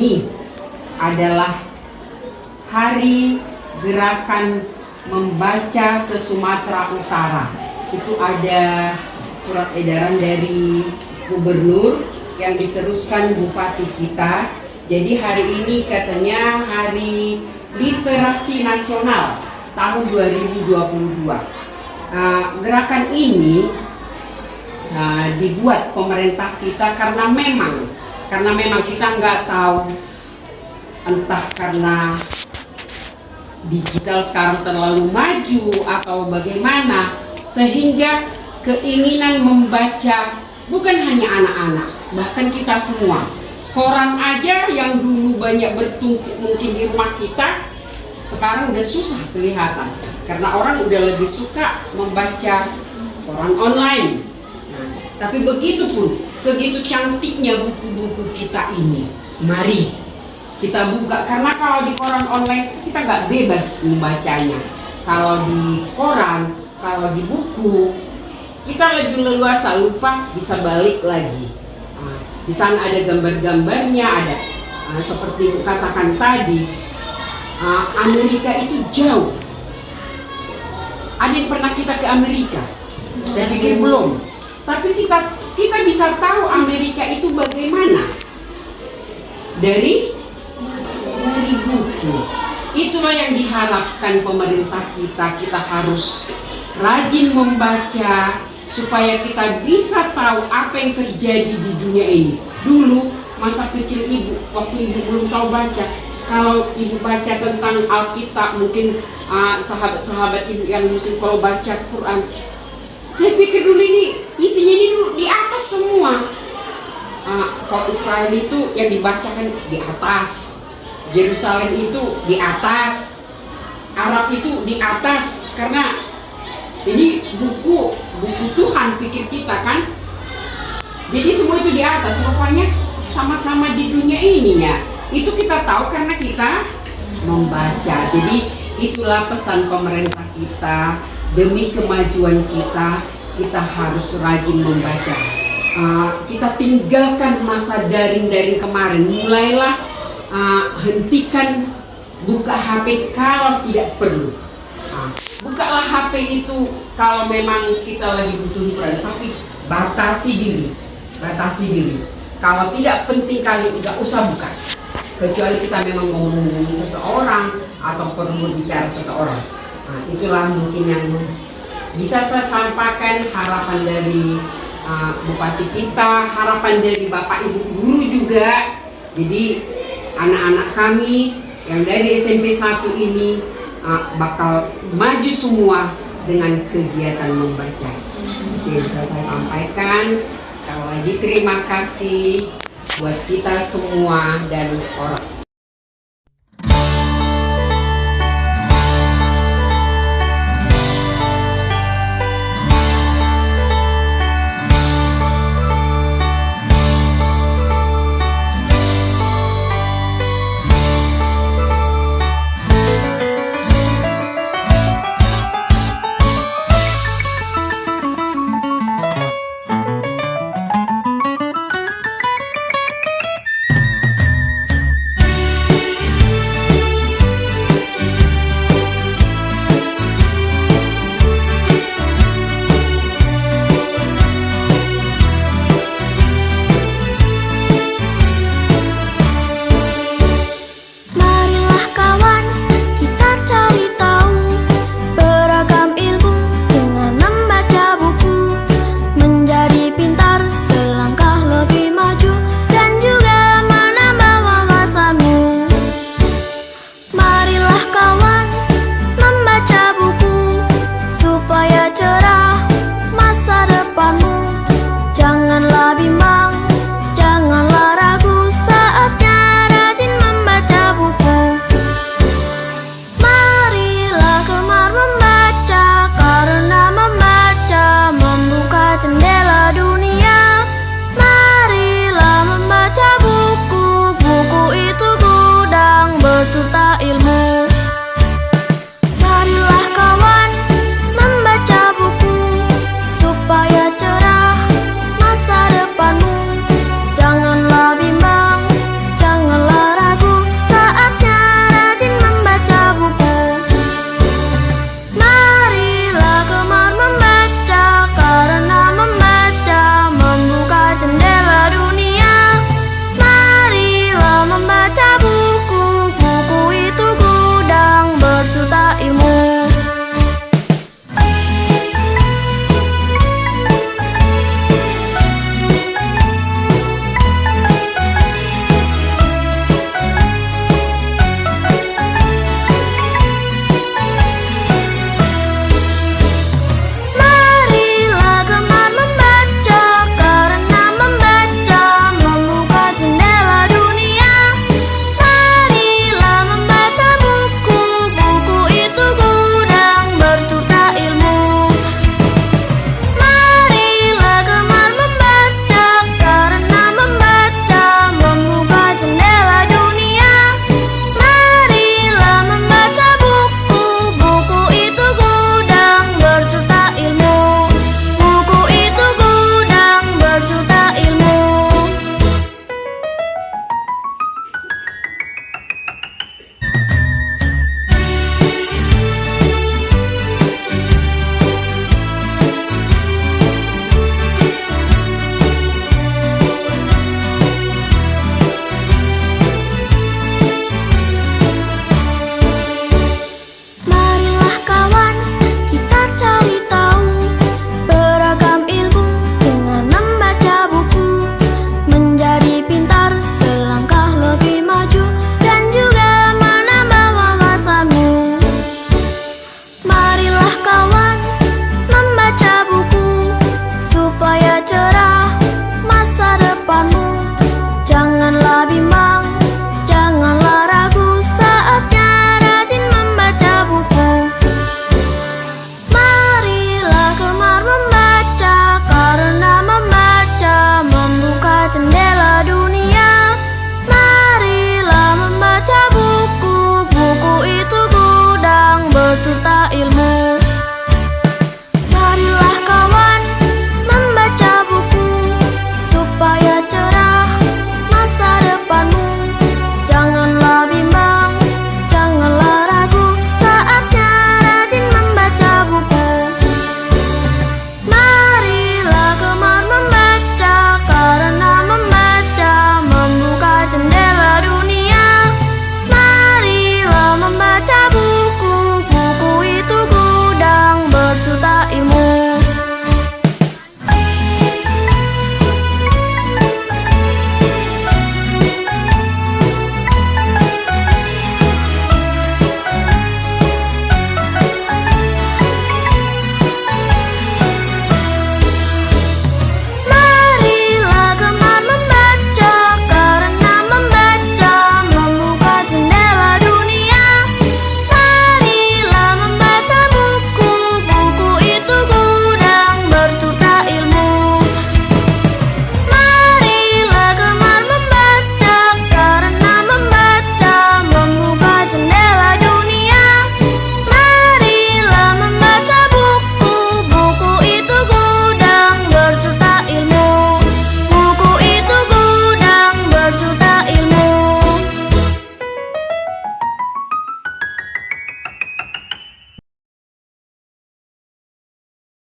ini adalah Hari Gerakan Membaca se-Sumatera Utara. Itu ada surat edaran dari gubernur yang diteruskan bupati kita. Jadi hari ini katanya Hari Literasi Nasional tahun 2022. Gerakan ini dibuat pemerintah kita karena memang kita nggak tahu, entah karena digital sekarang terlalu maju atau bagaimana, sehingga keinginan membaca bukan hanya anak-anak, bahkan kita semua. Koran aja yang dulu banyak bertumpuk mungkin di rumah kita, sekarang udah susah kelihatan karena orang udah lebih suka membaca koran online. Nah, tapi begitu pun, segitu cantiknya buku-buku kita ini, mari kita buka, karena kalau di koran online kita nggak bebas membacanya. Kalau di koran, kalau di buku, kita lebih leluasa, lupa bisa balik lagi. Di sana ada gambar-gambarnya, ada seperti katakan tadi, Amerika itu jauh. Ada yang pernah kita ke Amerika? Saya pikir belum. Tapi kita bisa tahu Amerika itu bagaimana dari buku. Itulah yang diharapkan pemerintah kita. Kita harus rajin membaca supaya kita bisa tahu apa yang terjadi di dunia ini. Dulu masa kecil ibu, waktu ibu belum tahu baca, kalau ibu baca tentang Alkitab, mungkin sahabat-sahabat ibu yang muslim kalau baca Quran, saya pikir dulu ini isinya ini dulu di atas semua. Kalau Israel itu yang dibacakan di atas, Yerusalem itu di atas, Arab itu di atas, karena ini buku Tuhan pikir kita kan. Jadi semua itu di atas, rupanya sama-sama di dunia ini ya. Itu kita tahu karena kita membaca. Jadi itulah pesan pemerintah kita, demi kemajuan kita harus rajin membaca. Kita tinggalkan masa daring kemarin, mulailah hentikan buka HP kalau tidak perlu. Bukalah HP itu kalau memang kita lagi butuh hiburan, tapi batasi diri. Kalau tidak penting kali nggak usah buka, kecuali kita memang mau menghubungi seseorang atau perlu bicara seseorang. Itulah mungkin yang bisa saya sampaikan, harapan dari bupati kita, harapan dari bapak ibu guru juga. Jadi anak-anak kami yang dari SMP 1 ini bakal maju semua dengan kegiatan membaca. Itu yang bisa saya sampaikan. Sekali lagi terima kasih buat kita semua dan orang.